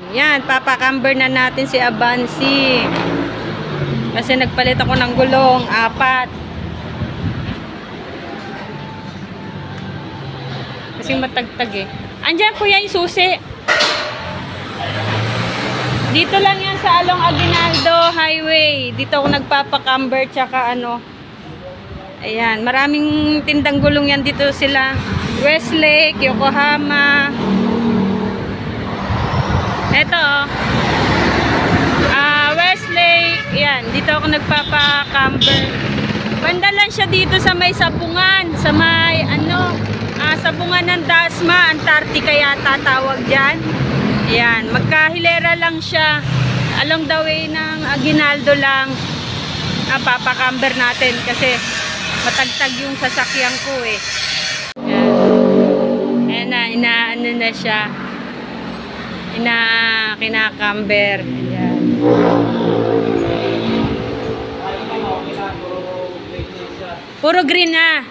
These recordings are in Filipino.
Yan, papacamber na natin si Avancy. Kasi nagpalit ako ng gulong, 4. Kasi matagtag eh. Andiyan kuya yung susi. Dito lang yan sa Along Aguinaldo Highway. Dito ako nagpapacamber tsaka ano. Ayan, maraming tindang gulong yan dito sila. Westlake, Yokohama. Ito Westlake. Ayan, dito ako nagpapacamber. Banda lang siya dito sa may sabungan. Sa may ano, sabungan ng Dasma, Antarctica yata tawag dyan. Ayan, magkahilera lang siya. Along the way ng Aguinaldo lang. Papacamber natin kasi matagtag yung sasakyan ko eh. Ayan. Ayan na, ano na siya. Kinacamber. Ayan. Puro green na.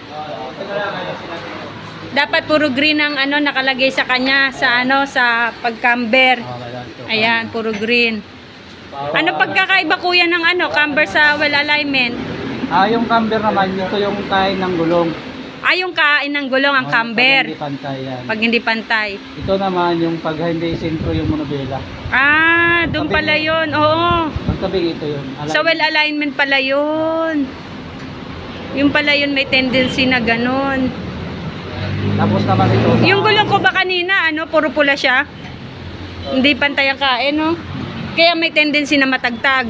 Dapat puro green ang ano nakalagay sa kanya sa ano sa pagcamber. Ayan, puro green. Ano pagkakaiba kuya ng ano, camber sa well alignment? Yung camber naman, ito yung kain ng gulong. Yung kain ng gulong ang camber. Pag hindi pantay yan. Pag hindi pantay. Ito naman yung pag hindi sentro yung monobela. Doon pala yun. Oo. Pagtabing ito yun. Sa well alignment pala yun. Yung pala yun may tendency na ganun. Tapos naman ito. Yung gulong ko ba kanina, ano, puro pula siya? Hindi pantay ang kain, no? Kaya may tendency na matagtag.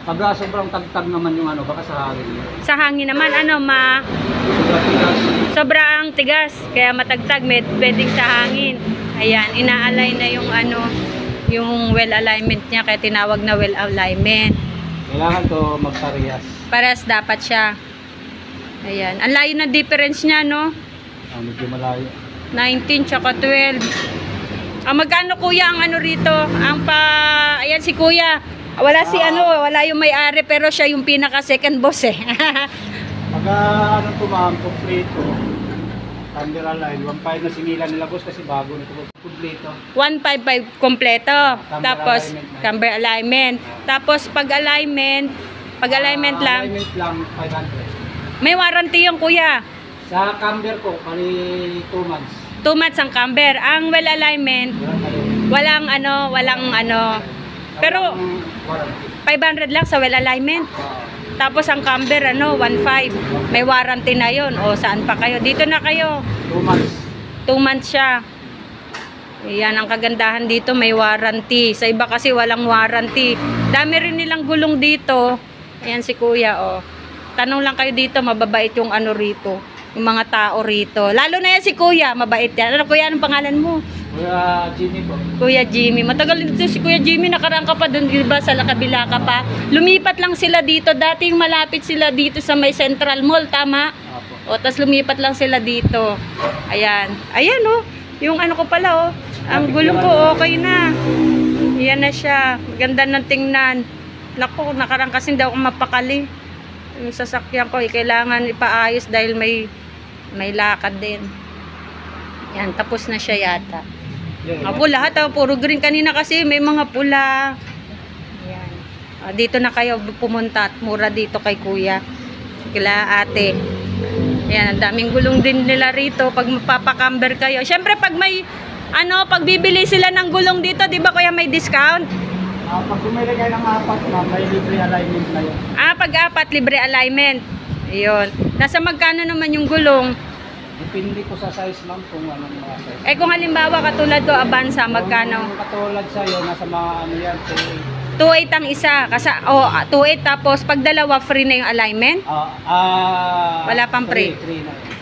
Pag sobrang tagtag naman yung ano, baka sa hangin. Sa hangin naman, ano, sobrang tigas. Kaya matagtag, pwedeng sa hangin. Ayan, ina-align na yung ano, yung well alignment niya. Kaya tinawag na well alignment. Kailangan to magparehas. Parehas dapat siya. Ayan. Ang layo na difference niya, no? Medyo malayo. 19 tsaka 12. Magkano kuya ang ano rito? Ayan si kuya. Wala si ano, wala yung may-ari pero siya yung pinaka second boss eh. Ano po ma'am, kompleto. Camber align, 1.5 na singilan nila boss kasi bago nito kompleto. 155 kompleto. Tapos camber alignment. Tapos pag alignment lang. Alignment lang 500. May warranty yung kuya. Sa camber ko, pali 2 months. 2 months ang camber. Ang well alignment, walang ano. Pero 500 lang sa well alignment. Tapos ang camber, 1.5. May warranty na yon. O saan pa kayo? Dito na kayo. 2 months. 2 months siya. Ayan ang kagandahan dito, may warranty. Sa iba kasi walang warranty. Dami rin nilang gulong dito. Ayan si kuya, oh. Tanong lang kayo dito, mababait yung ano rito. Yung mga tao rito. Lalo na yan si kuya, mabait yan. Ano kuya, anong pangalan mo? Kuya Jimmy po. Kuya Jimmy. Matagal dito si Kuya Jimmy, nakaraan ka pa doon, diba? Sa kabila ka pa. Lumipat lang sila dito. Dati yung malapit sila dito sa may Central Mall, tama? O, tas lumipat lang sila dito. Ayan. Ayan, oh. Yung ano ko pala, oh. Ang gulong ko, okay na. Ayan na siya. Ganda ng tingnan. Naku, nakaraan kasi hindi ako mapakali. Yung sasakyan ko, kailangan ipaayos dahil may lakad din. Yan, tapos na siya yata. Apo, lahat, puro green. Kanina kasi may mga pula. Yan. Dito na kayo pumunta at mura dito kay kuya. Kila ate. Yan, ang daming gulong din nila rito pag mapapacamber kayo. Siyempre, pag may, pag bibili sila ng gulong dito, di ba kuya may discount? Pag bumili kayo ng 4 na, may libre alignment na yun. Pag 4, libre alignment. Ayun. Nasa magkano naman yung gulong? Depende ko sa size ma'am kung anong mga size. Kung halimbawa katulad ko, Avanza, magkano? Kung katulad sa'yo, nasa mga ano yan, 2.8 ang isa. Kasi, 2.8 tapos pag dalawa, free na yung alignment? Wala pang free.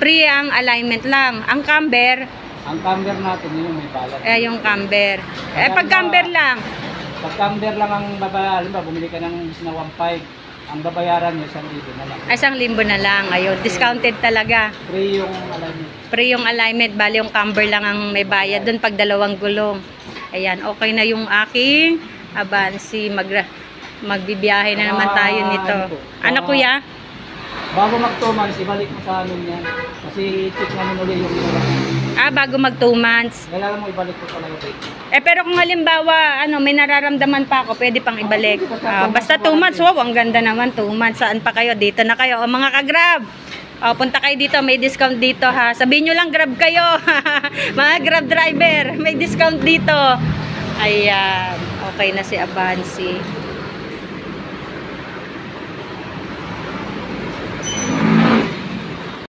Free ang alignment lang. Ang camber? Ang camber natin, yun may balag. Yung camber. Pag camber lang? Pag camber lang ang babayaran, bumili ka ng 1.5. Ang babayaran nyo, 1,000 na lang. 1,000 na lang. Ayun, discounted talaga. Free yung alignment. Free yung alignment. Bali yung camber lang ang may bayad doon pag dalawang gulong. Ayan, okay na yung aking Avancy. Magbibiyahe na naman tayo nito. Ano kuya? Bago mag 2 months, ibalik mo sa amin yan. Kasi check namin ulit yung Bago mag 2 months. Kailangan mo ibalik ko pala yung rate. Pero kung halimbawa, may nararamdaman pa ako, pwede pang ibalik. Basta 2 months, wow, ang ganda naman, 2 months. Saan pa kayo? Dito na kayo. O mga ka-Grab, punta kayo dito, may discount dito ha. Sabihin nyo lang, Grab kayo. Mga Grab driver, may discount dito. Ayan, okay na si Avanci.